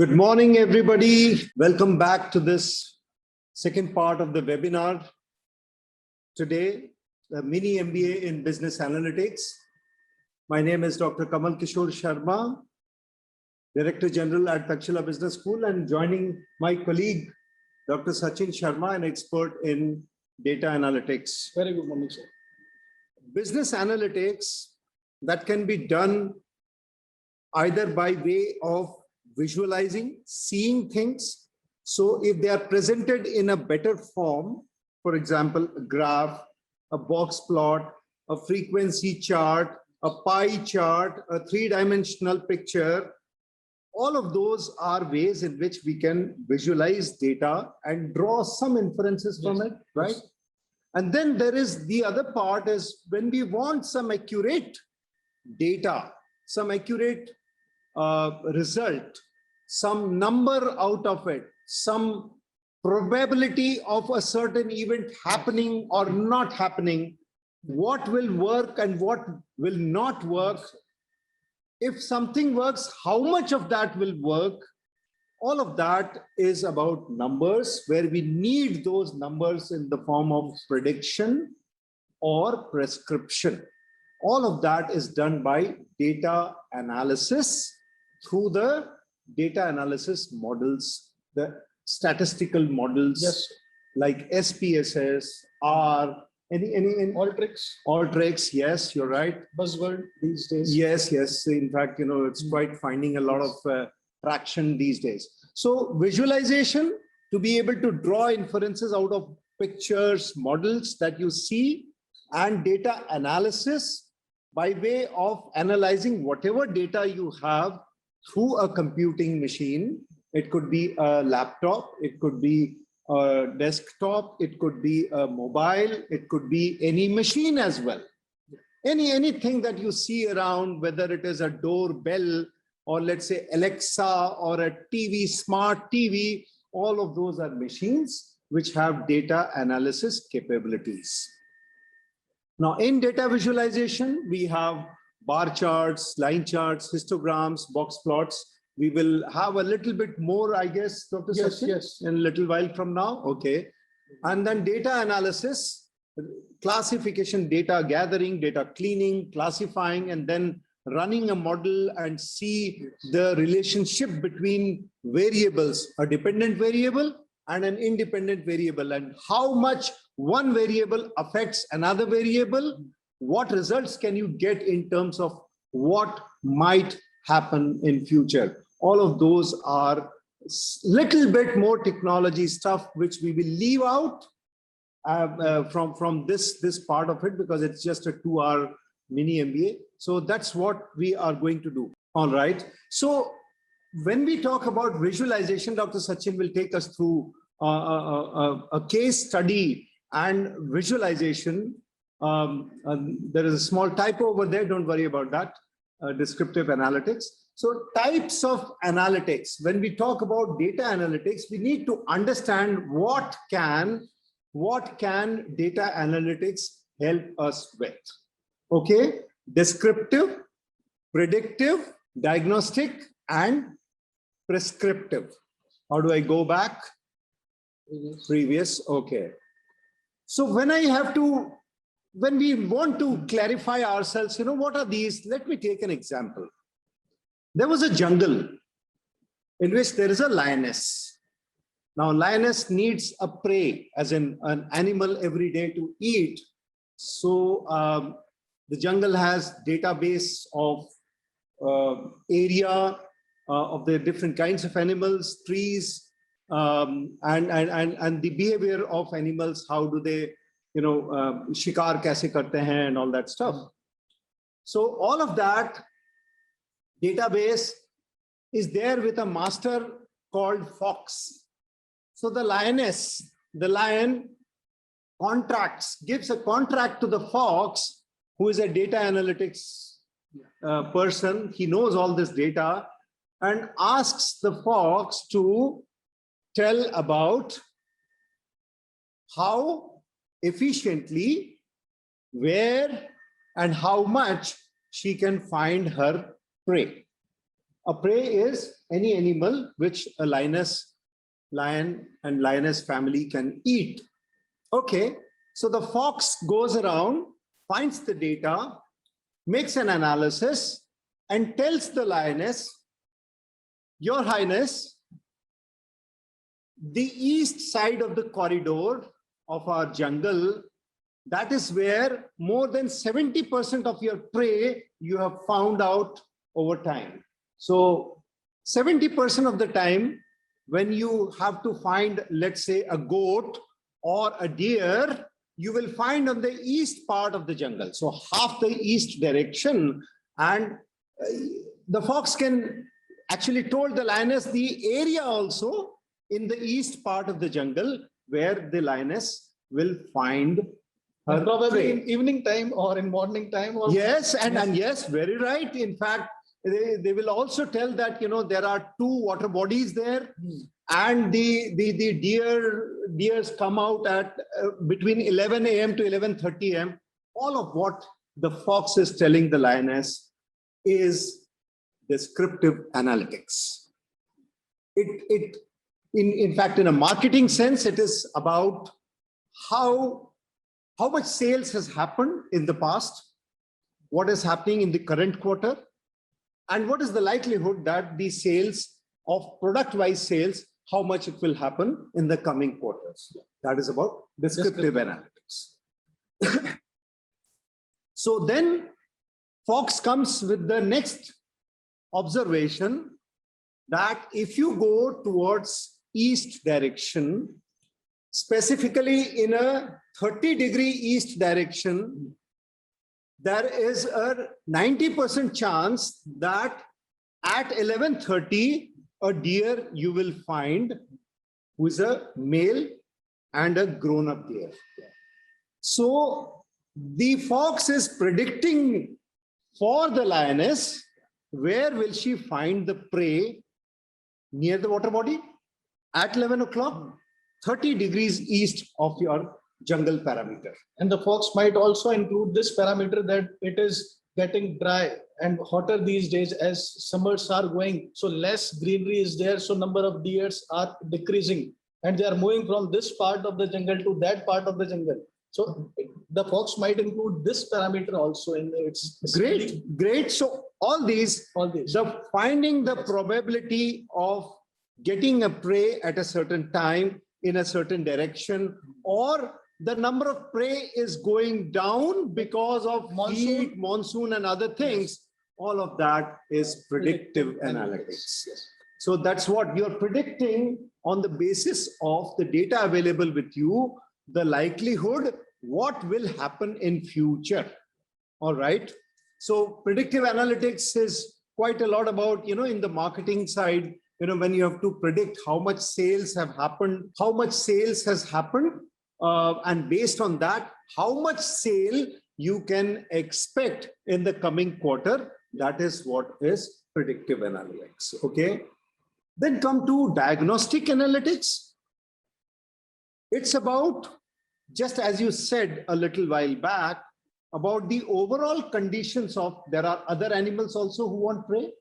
Good morning, everybody. Welcome back to this second part of the webinar. Today, the mini MBA in Business Analytics. My name is Dr. Kamal Kishore Sharma, Director General at Takshila Business School, and joining my colleague, Dr. Sachin Sharma, an expert in data analytics. Very good morning, sir. Business analytics that can be done either by way of visualizing, seeing things. So if they are presented in a better form, for example, a graph, a box plot, a frequency chart, a pie chart, a three-dimensional picture, all of those are ways in which we can visualize data and draw some inferences from it, right? Yes. And then there is the other part is when we want some accurate data, some accurate result, some number out of it, some probability of a certain event happening or not happening, what will work and what will not work. If something works, how much of that will work? All of that is about numbers, where we need those numbers in the form of prediction or prescription. All of that is done by data analysis through the data analysis models, the statistical models, yes, like SPSS, R, any Alteryx, yes, you're right. Buzzword these days. Yes. In fact, it's quite finding a lot of traction these days. So visualization, to be able to draw inferences out of pictures, models that you see, and data analysis by way of analyzing whatever data you have through a computing machine. It could be a laptop, it could be a desktop, it could be a mobile, it could be any machine as well. Anything that you see around, whether it is a doorbell or let's say Alexa or a TV, smart TV, all of those are machines which have data analysis capabilities. Now in data visualization, we have bar charts, line charts, histograms, box plots. We will have a little bit more, I guess, Dr. Sachin, yes, in a little while from now. Okay. And then data analysis, classification, data gathering, data cleaning, classifying, and then running a model and see the relationship between variables, a dependent variable and an independent variable, and how much one variable affects another variable. What results can you get in terms of what might happen in future? All of those are little bit more technology stuff, which we will leave out from this part of it, because it's just a 2-hour mini MBA. So that's what we are going to do. All right. So when we talk about visualization, Dr. Sachin will take us through a case study and visualization. There is a small typo over there. Don't worry about that. Descriptive analytics. So types of analytics. When we talk about data analytics, we need to understand what can data analytics help us with. Okay, descriptive, predictive, diagnostic, and prescriptive. How do I go back? Previous. Okay. So when we want to clarify ourselves, what are these? Let me take an example. There was a jungle in which there is a lioness. Now, lioness needs a prey, as in an animal every day to eat. So the jungle has database of area of the different kinds of animals, trees, and the behavior of animals. How do they, shikar kaise karte hain, and all that stuff. So all of that database is there with a master called fox. So the lion gives a contract to the fox, who is a data analytics person. He knows all this data and asks the fox to tell about how efficiently, where, and how much she can find her prey. A prey is any animal which a lion and lioness family can eat. Okay, so the fox goes around, finds the data, makes an analysis, and tells the lioness, Your Highness, the east side of the corridor of our jungle, that is where more than 70% of your prey you have found out over time. So 70% of the time, when you have to find, let's say, a goat or a deer, you will find on the east part of the jungle. So half the east direction, and the fox can actually told the lioness the area also in the east part of the jungle where the lioness will find her Probably prey. in evening time or in morning time. Or Yes, and yes, very right. In fact, they will also tell that, you know, there are two water bodies there, and the deers come out at between 11 a.m. to 11:30 a.m. All of what the fox is telling the lioness is descriptive analytics. In fact, in a marketing sense, it is about how much sales has happened in the past, what is happening in the current quarter, and what is the likelihood that the sales of product-wise sales, how much it will happen in the coming quarters. That is about descriptive analytics. So then Fox comes with the next observation that if you go towards east direction, specifically in a 30-degree east direction, there is a 90% chance that at 11:30, a deer you will find who is a male and a grown-up deer. So the fox is predicting for the lioness, where will she find the prey near the water body at 11 o'clock, 30 degrees east of your jungle parameter. And the fox might also include this parameter that it is getting dry and hotter these days as summers are going. So less greenery is there. So number of deers are decreasing and they are moving from this part of the jungle to that part of the jungle. So the fox might include this parameter also in its Great. So all these, the finding the probability of getting a prey at a certain time in a certain direction, or the number of prey is going down because of heat, monsoon and other things, all of that is predictive analytics. So that's what you're predicting on the basis of the data available with you, the likelihood, what will happen in future. All right. So predictive analytics is quite a lot about, you know, in the marketing side, you know, when you have to predict how much sales have happened, how much sales has happened, and based on that, how much sale you can expect in the coming quarter. That is what is predictive analytics. Okay. Then come to diagnostic analytics. It's about, just as you said a little while back, about the overall conditions of, there are other animals also who want prey.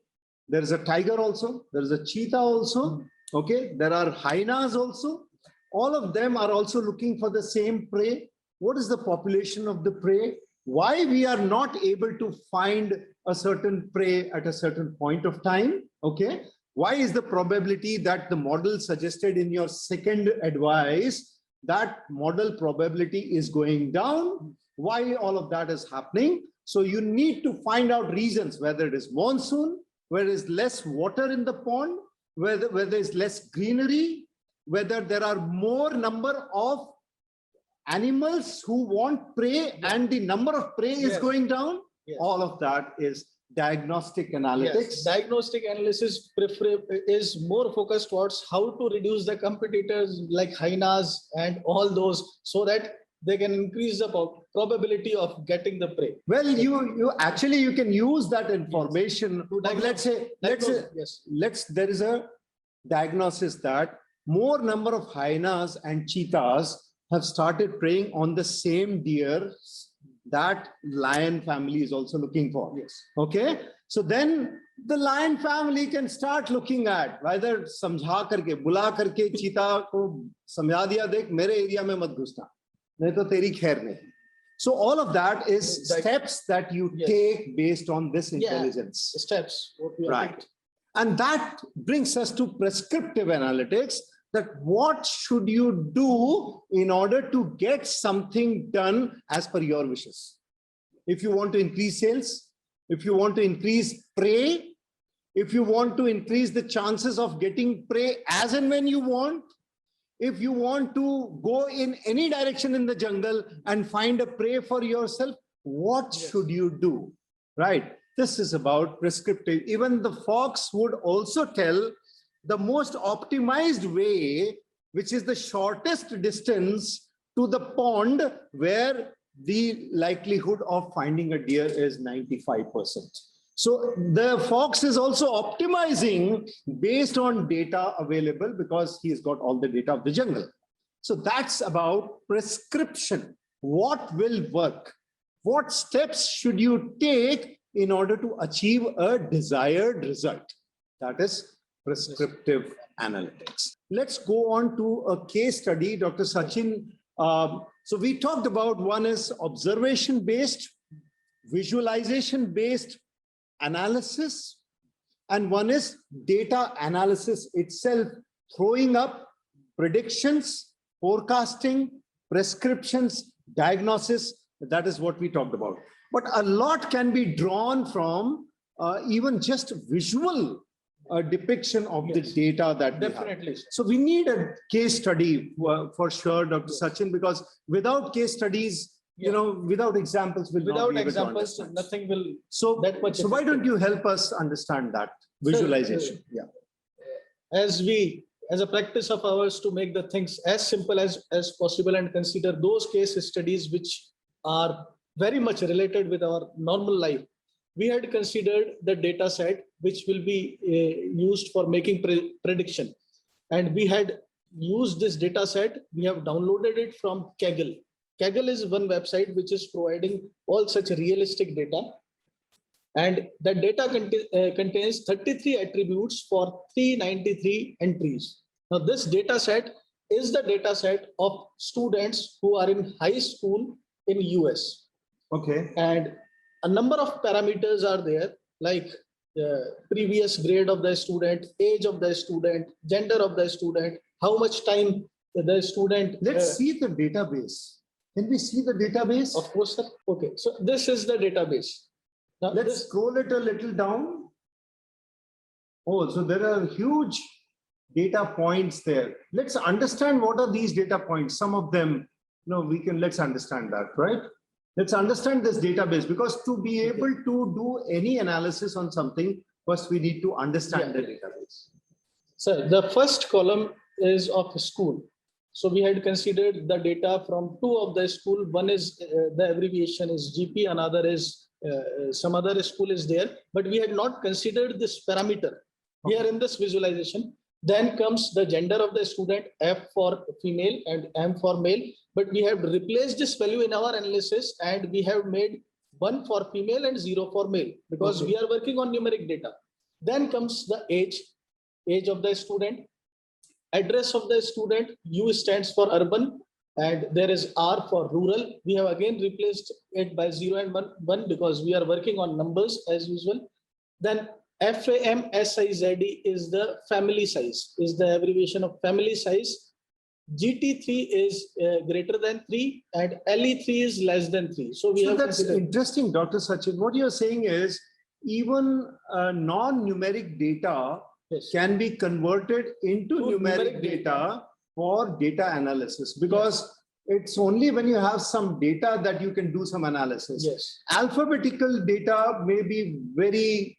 There is a tiger also, there is a cheetah also, okay? There are hyenas also. All of them are also looking for the same prey. What is the population of the prey? Why we are not able to find a certain prey at a certain point of time, okay? Why is the probability that the model suggested in your second advice, that model probability is going down? Why all of that is happening? So you need to find out reasons, whether it is monsoon, where there is less water in the pond, whether there is less greenery, whether there are more number of animals who want prey and the number of prey is going down. All of that is diagnostic analytics. Diagnostic analysis is more focused towards how to reduce the competitors like hyenas and all those, so that they can increase the probability of getting the prey. Well, you actually, you can use that information. Let's say there is a diagnosis that more number of hyenas and cheetahs have started preying on the same deer that lion family is also looking for. Okay. So then the lion family can start looking at whether समझा करके बुला करके चीता को समझा दिया देख मेरे एरिया में मत घुसना नहीं तो तेरी खैर नहीं. So all of that is steps that you take based on this intelligence. Steps. What we are Right. And that brings us to prescriptive analytics, that what should you do in order to get something done as per your wishes. If you want to increase sales, if you want to increase prey, if you want to increase the chances of getting prey as and when you want, if you want to go in any direction in the jungle and find a prey for yourself, what should you do? Right? This is about prescriptive. Even the fox would also tell the most optimized way, which is the shortest distance to the pond where the likelihood of finding a deer is 95%. So the fox is also optimizing based on data available because he's got all the data of the jungle. So that's about prescription. What will work? What steps should you take in order to achieve a desired result? That is prescriptive analytics. Let's go on to a case study, Dr. Sachin. So we talked about one is observation-based, visualization-based analysis, and one is data analysis itself, throwing up predictions, forecasting, prescriptions, diagnosis. That is what we talked about. But a lot can be drawn from even just visual depiction of the data that definitely. So we need a case study for sure, Dr. Sachin, because without case studies, you know, without examples, without examples, nothing will. So, that much so why don't you help us understand that visualization? As a practice of ours to make the things as simple as possible and consider those case studies which are very much related with our normal life. We had considered the data set which will be used for making prediction. And we had used this data set. We have downloaded it from Kaggle. Kaggle is one website which is providing all such realistic data. And the data contains 33 attributes for 393 entries. Now this data set is the data set of students who are in high school in US. Okay. And a number of parameters are there, like the previous grade of the student, age of the student, gender of the student, how much time the student. Let's see the database. Can we see the database? Of course, sir. Okay, so this is the database. Now let's scroll it a little down. Oh, so there are huge data points there. Let's understand what are these data points. Some of them, let's understand that, right? Let's understand this database, because to be able to do any analysis on something, first we need to understand the database. So the first column is of school. So we had considered the data from two of the school. One is the abbreviation is GP, another is some other school is there, but we had not considered this parameter here in this visualization. Then comes the gender of the student, F for female and M for male. But we have replaced this value in our analysis and we have made 1 for female and 0 for male, because we are working on numeric data. Then comes the age of the student, address of the student. U stands for urban and there is R for rural. We have again replaced it by 0 and 1 because we are working on numbers as usual. Then FAMSIZD is the family size, is the abbreviation of family size. GT3 is greater than 3 and LE3 is less than 3. So that's interesting, Dr. Sachin. What you're saying is even non-numeric data can be converted into numeric data for data analysis, because it's only when you have some data that you can do some analysis. Alphabetical data may be very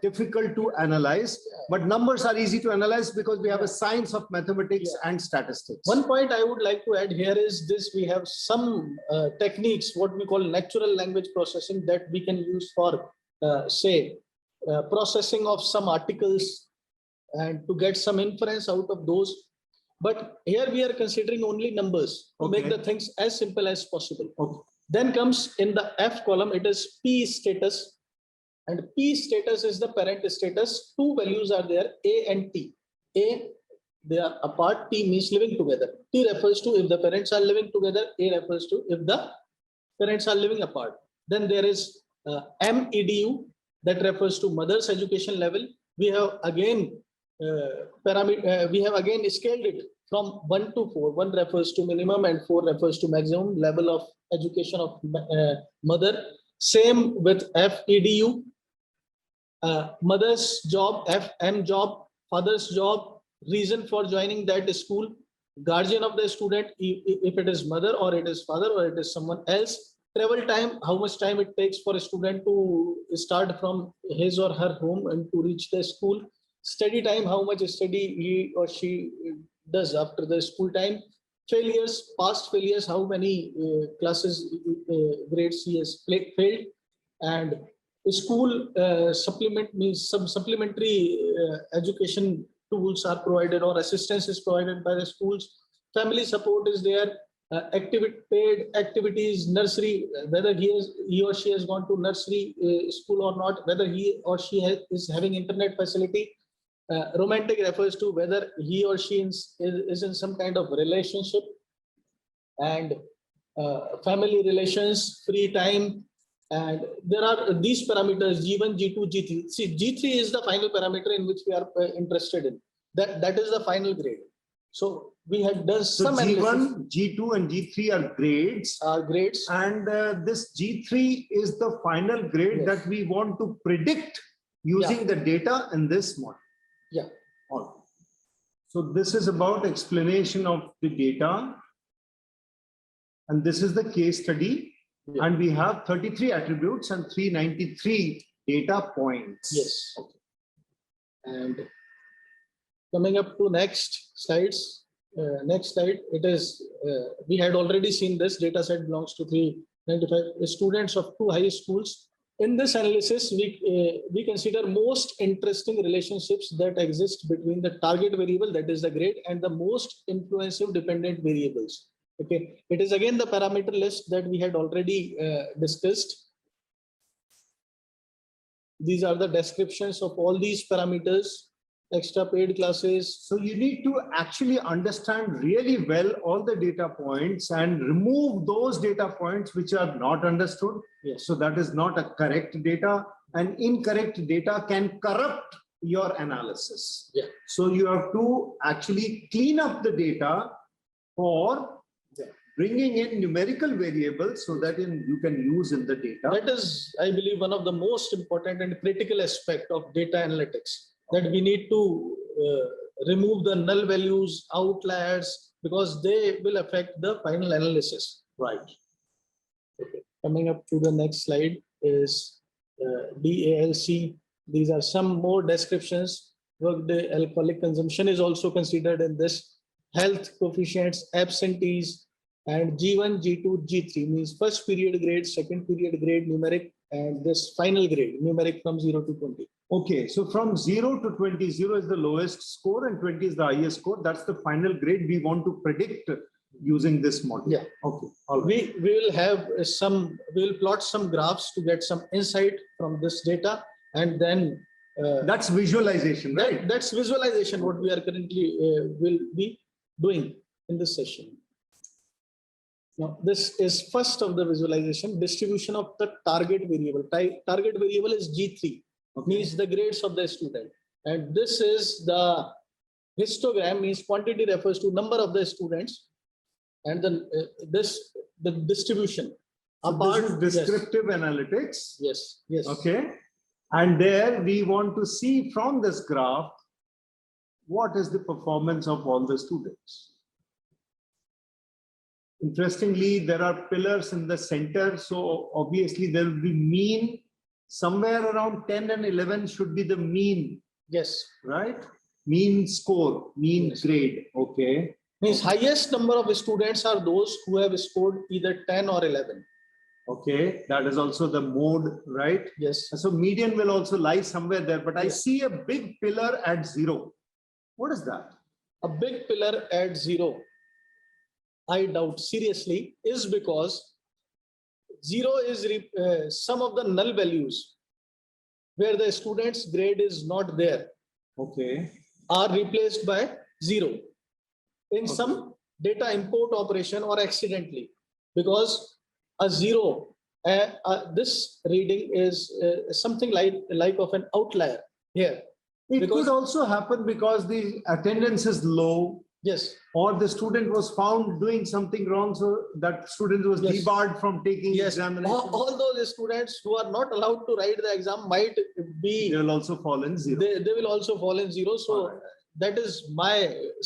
difficult to analyze, but numbers are easy to analyze because we have a science of mathematics and statistics. One point I would like to add here is this: we have some techniques, what we call natural language processing, that we can use for processing of some articles and to get some inference out of those. But here we are considering only numbers to make the things as simple as possible. Then comes in the F column, it is P status. And P status is the parent status. Two values are there, A and T. A, they are apart. T means living together. T refers to if the parents are living together. A refers to if the parents are living apart. Then there is MEDU, that refers to mother's education level. We have again we have again scaled it from 1 to 4. 1 refers to minimum and 4 refers to maximum level of education of mother. Same with FEDU, mother's job, FM job, father's job, reason for joining that school, guardian of the student, if it is mother or it is father or it is someone else, travel time, how much time it takes for a student to start from his or her home and to reach the school, study time, how much study he or she does after the school time, failures, past failures, how many classes, grades he has failed, and school supplement means some supplementary education tools are provided or assistance is provided by the schools. Family support is there, paid activities, nursery, whether he or she has gone to nursery school or not, whether he or she is having internet facility. Romantic refers to whether he or she is in some kind of relationship, and family relations, free time. And there are these parameters G1, G2, G3. See, G3 is the final parameter in which we are interested in. That is the final grade. So we had done So some G1, G2, and G3 are grades. grades. And this G3 is the final grade Yes. that we want to predict using the data in this model. Yeah. All right. So this is about explanation of the data. And this is the case study. Yeah. And we have 33 attributes and 393 data points. Yes. Okay. And coming up to next slides. Next slide, it is, we had already seen this data set belongs to 395 students of 2 high schools. In this analysis, we consider most interesting relationships that exist between the target variable, that is the grade, and the most influensive dependent variables. Okay, it is again the parameter list that we had already discussed. These are the descriptions of all these parameters, extra paid classes. So you need to actually understand really well all the data points and remove those data points which are not understood. Yes. So that is not a correct data, and incorrect data can corrupt your analysis. Yeah. So you have to actually clean up the data for bringing in numerical variables so that you can use in the data. That is, I believe, one of the most important and critical aspect of data analytics, that we need to remove the null values, outliers, because they will affect the final analysis. Right. Okay. Coming up to the next slide is DALC. These are some more descriptions. Workday alcoholic consumption is also considered in this. Health coefficients, absentees, and G1, G2, G3 means first period grade, second period grade, numeric, and this final grade, numeric from 0 to 20. Okay, so from 0 to 20, 0 is the lowest score and 20 is the highest score. That's the final grade we want to predict using this model. Yeah. Okay. All right. We will have we will plot some graphs to get some insight from this data, and then That's visualization, right? that's visualization what we are currently will be doing in this session. Now, this is first of the visualization, distribution of the target variable. Target variable is G3, means the grades of the student. And this is the histogram, means quantity refers to number of the students. And then the distribution. So this is descriptive analytics. Yes, yes. Okay. And there we want to see from this graph, what is the performance of all the students. Interestingly, there are pillars in the center. So obviously there will be mean somewhere around 10 and 11 should be the mean. Yes. Right? Mean score, mean grade. Okay. Means highest number of students are those who have scored either 10 or 11. Okay. That is also the mode, right? Yes. So median will also lie somewhere there, but I see a big pillar at 0. What is that? A big pillar at 0. I doubt seriously is because 0 is some of the null values. where the student's grade is not there Okay. are replaced by 0 in Okay. some data import operation or accidentally, because a 0, this reading is something like of an outlier here. It Because- could also happen because the attendance is low, Yes, or the student was found doing something wrong, so that student was Yes. debarred from taking yes. examination. All those students who are not allowed to write the exam might be, They will also fall in zero. they will also fall in 0. So Alright. that is my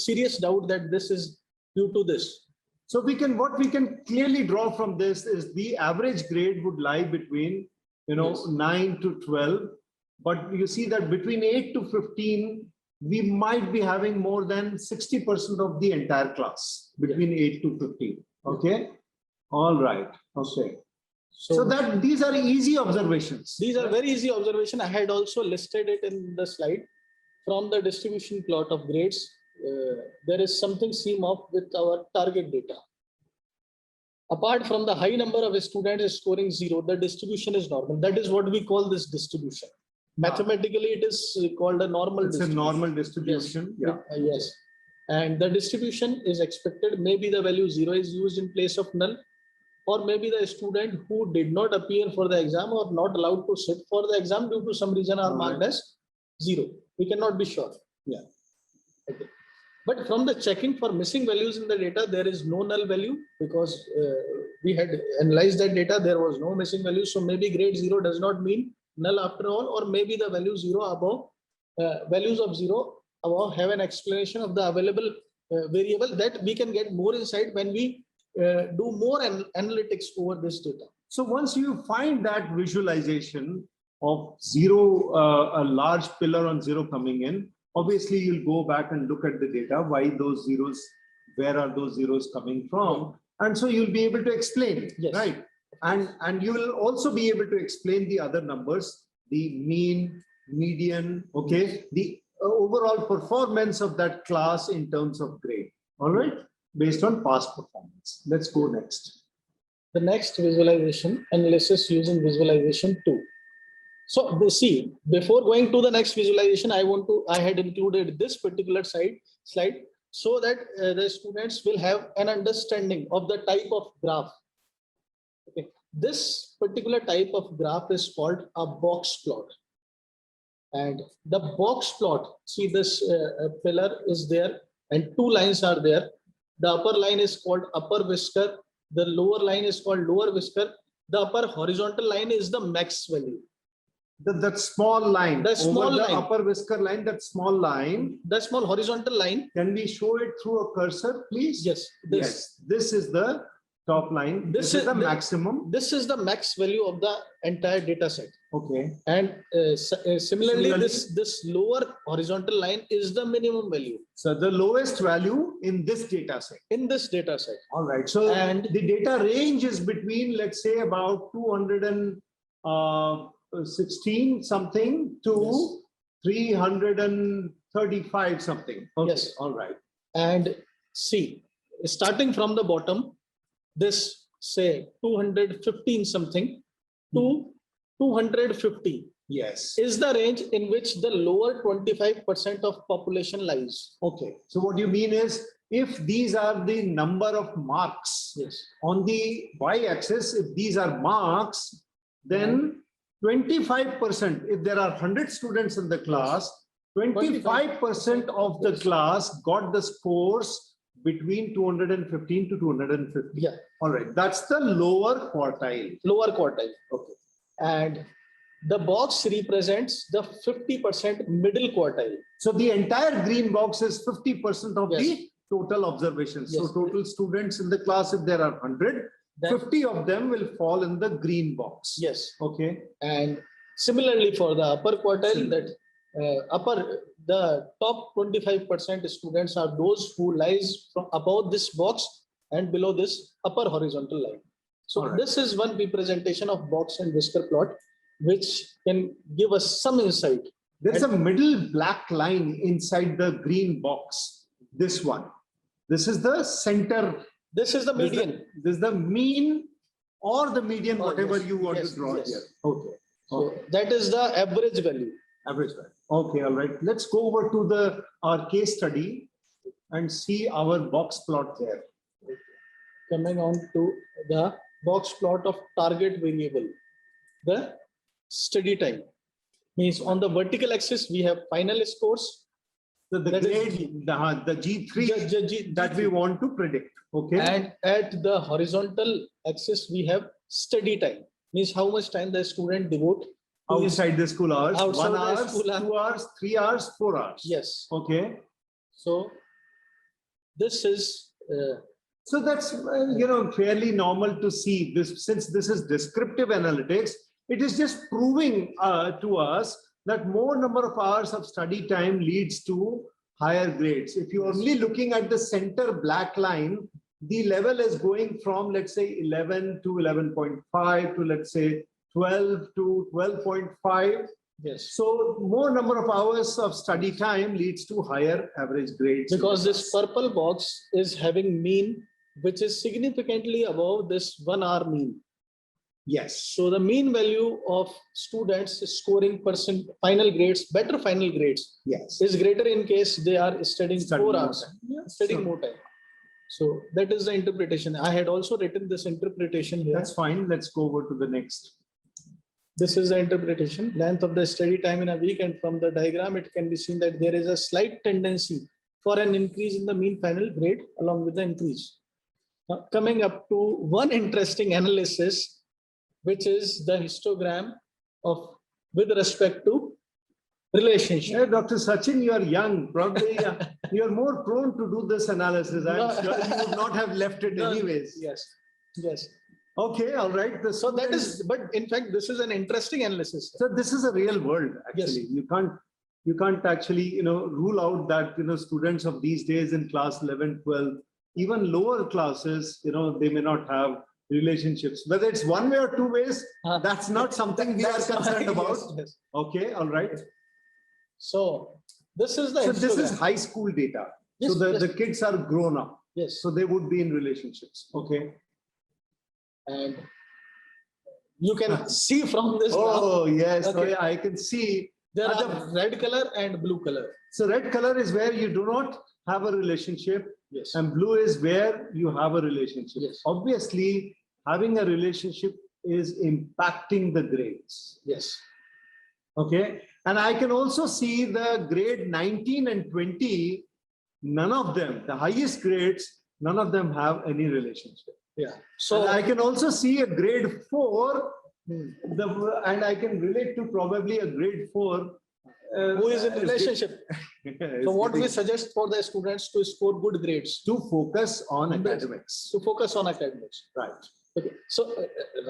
serious doubt that this is due to this. So what we can clearly draw from this is the average grade would lie between, Yes. 9 to 12. But you see that between 8 to 15, we might be having more than 60% of the entire class between 8 to 15. Okay. All right. Okay. So that these are easy observations. These are very easy observation. I had also listed it in the slide. From the distribution plot of grades, there is something seem off with our target data. Apart from the high number of students scoring 0, the distribution is normal. That is what we call this distribution. Mathematically, it is called a normal It's a distribution. normal distribution. Yeah. Yes. And the distribution is expected. Maybe the value 0 is used in place of null, or maybe the student who did not appear for the exam or not allowed to sit for the exam due to some reason are marked as 0. We cannot be sure. Yeah. Okay. But from the checking for missing values in the data, there is no null value because we had analyzed that data. There was no missing value. So maybe grade 0 does not mean null after all, or maybe the value 0 above, values of 0 above have an explanation of the available variable that we can get more insight when we do more analytics over this data. So once you find that visualization of 0, a large pillar on 0 coming in, obviously you'll go back and look at the data, why those zeros, where are those zeros coming from? And so you'll be able to explain, Yes. right? And you will also be able to explain the other numbers, the mean, median, okay, the overall performance of that class in terms of grade, all right, based on past performance. Let's go next. The next visualization, analysis using visualization 2. So see, before going to the next visualization, I had included this particular slide so that the students will have an understanding of the type of graph. Okay. This particular type of graph is called a box plot. And the box plot, see this pillar is there and 2 lines are there. The upper line is called upper whisker. The lower line is called lower whisker. The upper horizontal line is the max value. That small line, The small over the line. upper whisker line, that small line, The small horizontal line. can we show it through a cursor, please? Yes. Yes, this is the top line. This is the maximum. This is the max value of the entire data set. Okay. And similarly, Similarly- this lower horizontal line is the minimum value So the lowest value in this data set. in this data set. All right. So And- the data range is between, let's say, about 216 something to Yes. 335 something. Okay. Yes. All right. And see, starting from the bottom, this say 215 something to 250 Yes. is the range in which the lower 25% of population lies. Okay. So what you mean is, if these are the number of marks Yes. on the y-axis, if these are marks, then 25%, if there are 100 students in the class, 25% of the class got the scores between 215 to 250. Yeah. All right. That's the lower quartile. Lower quartile. Okay. And the box represents the 50% middle quartile. So the entire green box is 50% of Yes. the total observations. So Yes. total students in the class, if there are 100, Then- 50 of them will fall in the green box. Yes. Okay. And similarly for the upper quartile, Similar. that the top 25% students are those who lies from above this box and below this upper horizontal line. So Alright. this is one representation of box and whisker plot, which can give us some insight. There's a middle black line inside the green box. This one. This is the center. This is the median. This is the mean or the median, Oh, whatever yes, you want yes, to draw yes. here. Okay. So that is the average value. Average value. Okay, all right. Let's go over to our case study and see our box plot there. Coming on to the box plot of target variable, the study time. Means on the vertical axis, we have final scores. So the That is grade, the G3 G- that we want to predict. Okay. And at the horizontal axis, we have study time. Means how much time the student devote to his- Outside the school hours, Outside 1 the hour, school hour. 2 hours, 3 hours, 4 hours. Yes. Okay. So this is So that's, fairly normal to see this, since this is descriptive analytics, it is just proving to us that more number of hours of study time leads to higher grades. If you're only looking at the center black line, the level is going from, let's say, 11 to 11.5 to, let's say, 12 to 12.5. yes. So more number of hours of study time leads to higher average grades. Because this purple box is having mean, which is significantly above this 1 hour mean. Yes. So the mean value of students scoring final grades, better final grades, Yes. is greater in case they are studying Studying 4 more hours, time. Yeah, studying sure. more time. So that is the interpretation. I had also written this interpretation here. That's fine. Let's go over to the next. This is the interpretation, length of the study time in a week, and from the diagram, it can be seen that there is a slight tendency for an increase in the mean final grade along with the increase. Now, coming up to one interesting analysis, which is the histogram of with respect to relationship. Yeah, Dr. Sachin, you are young. Probably you are more prone to do this analysis. I'm No. sure you would not have left it No, anyways. Yes, yes. Okay, all right. So that is, but in fact, this is an interesting analysis. So this is a real world, actually. You can't actually, rule out that, students of these days in class 11, 12, even lower classes, they may not have relationships. Whether it's one way or two ways, that's not something we are That's concerned fine, about. yes, yes. Okay, all right. So this is the So this is histogram. high school data. Yes, So the, yes. the kids are grown up. Yes, So they would be in relationships. Okay. and you can see from this graph, Oh, yes. Okay. I can see. there are Ajab. red color and blue color. So red color is where you do not have a relationship, Yes. and blue is where you have a relationship. Yes. Obviously, having a relationship is impacting the grades. Yes. Okay. And I can also see the grade 19 and 20, none of them, the highest grades, none of them have any relationship. Yeah. So So I can also see a grade 4, Hmm. and I can relate to probably a grade 4. who is in relationship? So what we is suggest for the students to score good grades, to focus on Numbers. academics. to focus on academics. Right. Okay. So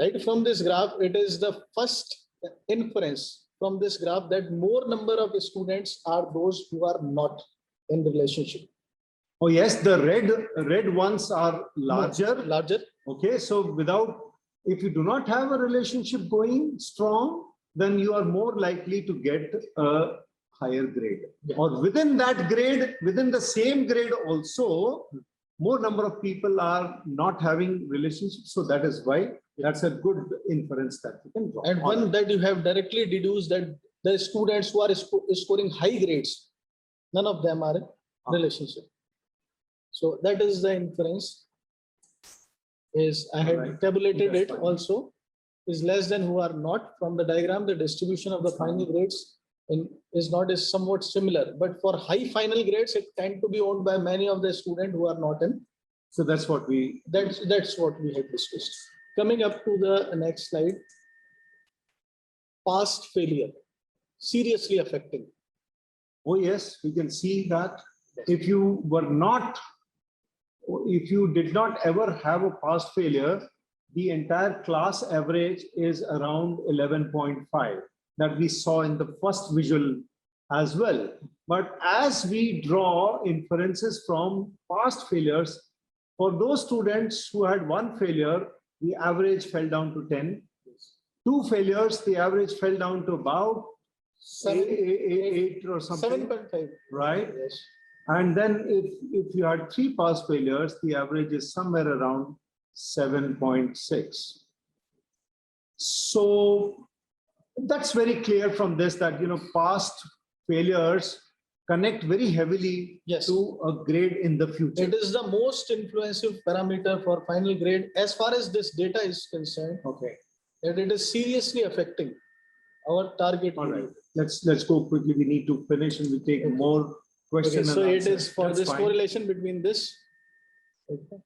right from this graph, it is the first inference from this graph that more number of students are those who are not in relationship. Oh, yes, the red ones are larger. Larger. Okay, so if you do not have a relationship going strong, then you are more likely to get a higher grade. Yeah. Or within that grade, within the same grade also, more number of people are not having relationships. So that is why that's a good inference that you can draw. And one that you have directly deduced that the students who are scoring high grades, none of them are in relationship. So that is the inference. I had Alright. tabulated That's it fine. also, is less than who are not. From the diagram, the distribution of the final grades is somewhat similar, but for high final grades, it tend to be owned by many of the students who are not in. So that's what we. That's what we had discussed. Coming up to the next slide. Past failure, seriously affecting. Oh, yes, we can see that if you did not ever have a past failure, the entire class average is around 11.5 that we saw in the first visual as well. But as we draw inferences from past failures, for those students who had one failure, the average fell down to 10. 2 failures, the average fell down to about 8 or something. 7.5. Right? Yes. And then if you had 3 pass failures, the average is somewhere around 7.6. So That's very clear from this that, past failures connect very heavily Yes. to a grade in the future. It is the most influential parameter for final grade as far as this data is concerned, Okay. that it is seriously affecting our target. All right. group. Let's go quickly. We need to finish and we take Okay. more questions. Okay, so and it answers. is for That's this fine. correlation between this. Okay.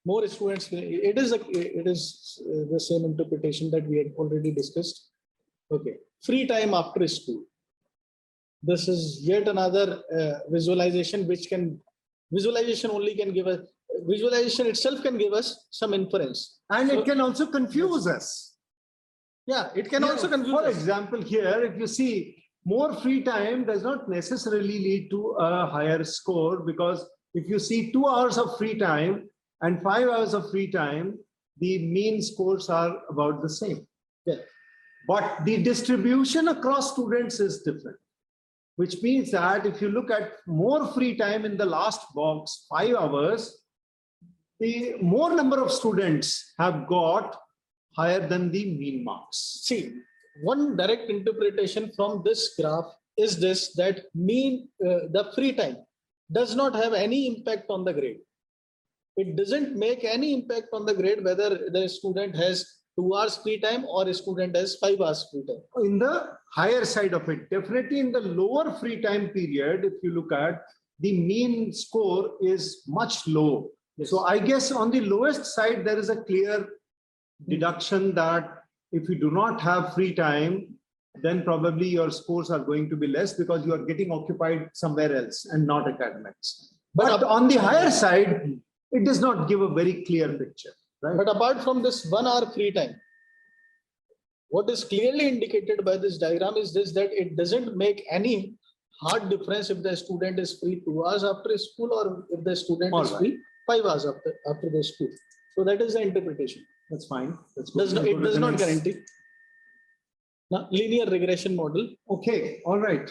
More students, it is the same interpretation that we had already discussed. Okay, free time after school. This is yet another visualization visualization only can give us, visualization itself can give us some inference. And So- it can also confuse us. Yeah, it can also confuse For us. example, here, if you see, more free time does not necessarily lead to a higher score, because if you see 2 hours of free time and 5 hours of free time, the mean scores are about the same. Yeah. But the distribution across students is different, which means that if you look at more free time in the last box, 5 hours, the more number of students have got higher than the mean marks. See, one direct interpretation from this graph is this, that the free time does not have any impact on the grade. It doesn't make any impact on the grade whether the student has 2 hours free time or a student has 5 hours free time. In the higher side of it, definitely in the lower free time period, if you look at, the mean score is much low. Yes. So I guess on the lowest side, there is a clear deduction that if you do not have free time, then probably your scores are going to be less because you are getting occupied somewhere else and not academics. But on the higher side, it does not give a very clear picture, right? But apart from this 1 hour free time, what is clearly indicated by this diagram is this, that it doesn't make any hard difference if the student is free 2 hours after school or if the student All is right. free 5 hours after the school. So that is the interpretation. That's fine. That's It does not guarantee. Now, linear regression model. Okay, all right.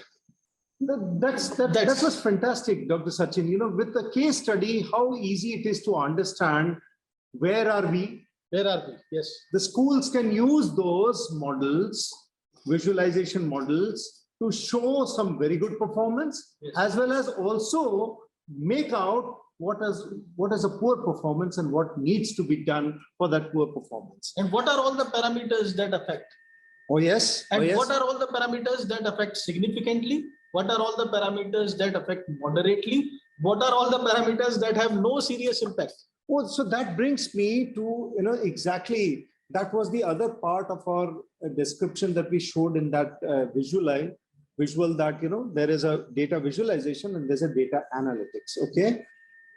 That was fantastic, Dr. Sachin. With the case study, how easy it is to understand where are we. Where are we? Yes. The schools can use those models, visualization models, to show some very good performance, Yes. as well as also make out what is a poor performance and what needs to be done for that poor performance. And what are all the parameters that affect? Oh, yes. And oh, yes. what are all the parameters that affect significantly? What are all the parameters that affect moderately? What are all the parameters that have no serious impact? Oh, so that brings me to, exactly, that was the other part of our description that we showed in that visual that, there is a data visualization and there's a data analytics, okay?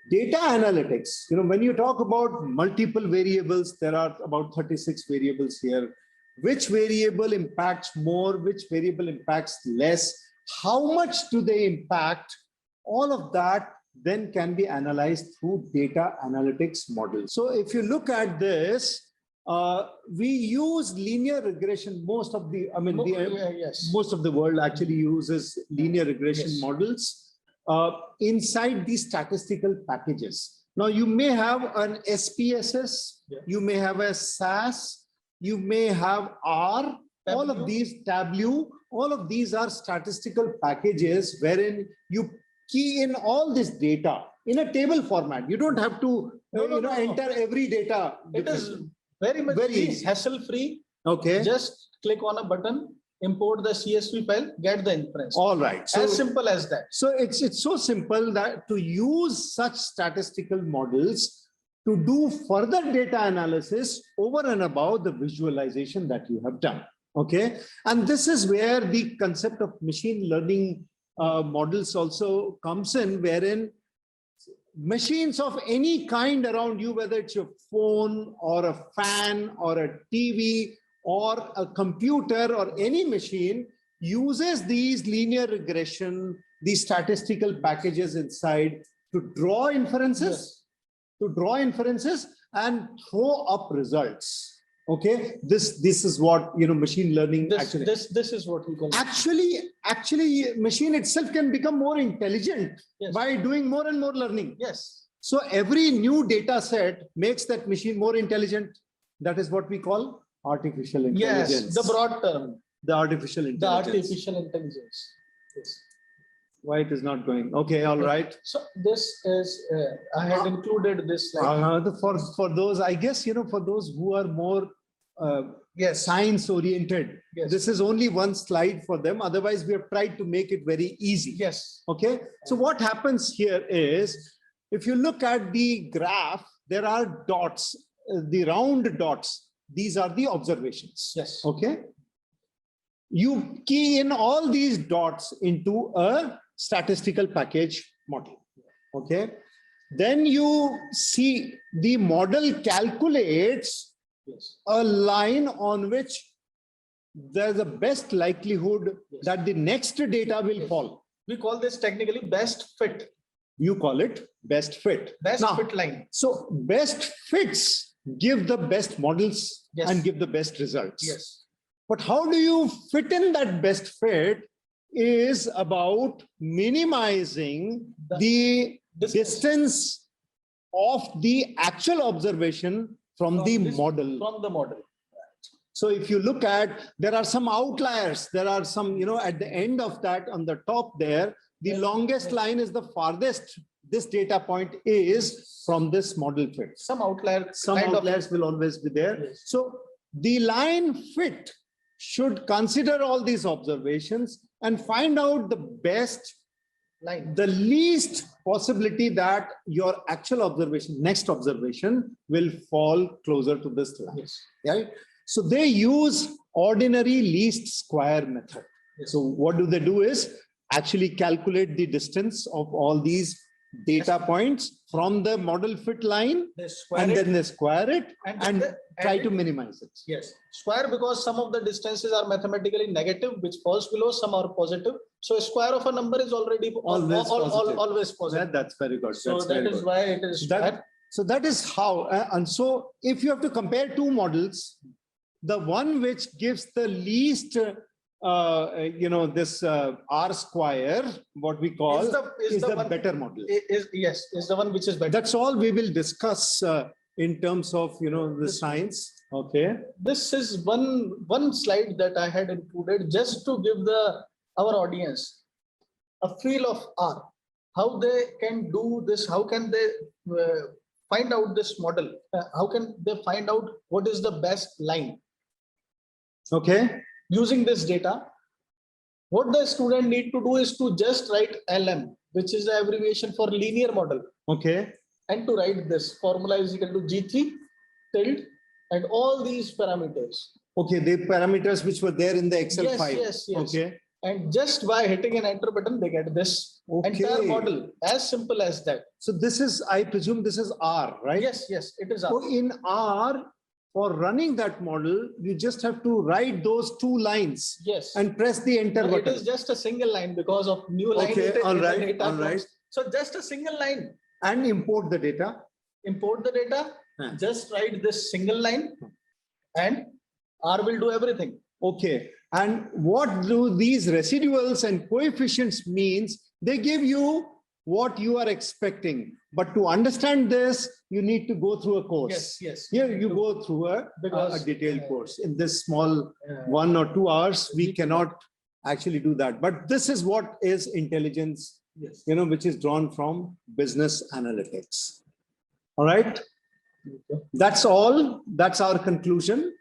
Data analytics, when you talk about multiple variables, there are about 36 variables here. Which variable impacts more, which variable impacts less, how much do they impact? All of that then can be analyzed through data analytics models. So if you look at this, we use linear regression. Most of the world actually uses linear regression Yes. models inside these statistical packages. Now you may have an SPSS, Yeah. you may have a SAS, you may have R, all of Tableau. these Tableau, all of these are statistical packages wherein you key in all this data in a table format. You don't have to No. enter every data. It is very much Very free, easy. hassle-free. Okay. Just click on a button, import the CSV file, get the inference. All right. So, As simple as that. so it's so simple that to use such statistical models to do further data analysis over and above the visualization that you have done. Okay. And this is where the concept of machine learning models also comes in, wherein machines of any kind around you, whether it's your phone or a fan or a TV or a computer or any machine, uses these linear regression, these statistical packages inside to draw inferences, and throw up results. Okay, this is what machine learning This is what we call it. actually machine itself can become more intelligent Yes. by doing more and more learning. Yes. So every new data set makes that machine more intelligent. That is what we call artificial intelligence. Yes, the broad term. the artificial The intelligence. artificial intelligence. Yes. Why it is not going? Okay, all right. So this is, I had included this slide. For those, I guess, for those who are more Yes. science oriented, Yes. this is only one slide for them. Otherwise, we have tried to make it very easy. Yes. Okay. So what happens here is, if you look at the graph, there are dots, the round dots. These are the observations. Yes. Okay. You key in all these dots into a statistical package model. Okay. Then you see the model calculates Yes. a line on which there's a best likelihood that the next data will fall. We call this technically best fit. You call it best fit. Best Now, fit line. so best fits give the best models Yes. and give the best results. Yes. But how do you fit in that best fit is about minimizing the distance of the actual observation from the model. From the model. So if you look at, there are some outliers, there are some, at the end of that, on the top there, the longest line is the farthest this data point is from this model fit. Some outlier. Some outliers will always be there. Yes. So the line fit should consider all these observations and find out the best, line. the least possibility that your actual observation, next observation will fall closer to this line. Yes. Right? So they use ordinary least square method. Yes. So what do they do is actually calculate the distance of all these data points from the model fit line, They square and it then they square it and try to and minimize it. yes, square, because some of the distances are mathematically negative, which falls below, some are positive. So a square of a number is already Always positive. always positive. That's very good. So That's that very is good. why it is square. So that is how, and so if you have to compare two models, the one which gives the least, this R square, what we call, is the one, better model. Is the one which is better. That's all we will discuss in terms of, the science. Okay. This is one slide that I had included just to give our audience a feel of R, how they can do this, how can they find out this model, how can they find out what is the best line. Okay. Using this data, what the student need to do is to just write LM, which is the abbreviation for linear model. Okay. And to write this formula is equal to G3 tilde and all these parameters. Okay, the parameters which were there in the Excel file. Yes. Okay. And just by hitting an enter button, they get this entire model, as simple as that. So this is, I presume this is R, right? Yes, it is R. So in R, for running that model, you just have to write those two lines. Yes. And press the enter It button. is just a single line because of new line. Okay, all right. So just a single line. And import the data. Import the data. Just write this single line, and R will do everything. Okay. And what do these residuals and coefficients means? They give you what you are expecting. But to understand this, you need to go through a course. Yes. Here you go through a detailed course. In this small 1 or 2 hours, we cannot actually do that. But this is what is intelligence, which is drawn from business analytics. All right. That's all. That's our conclusion.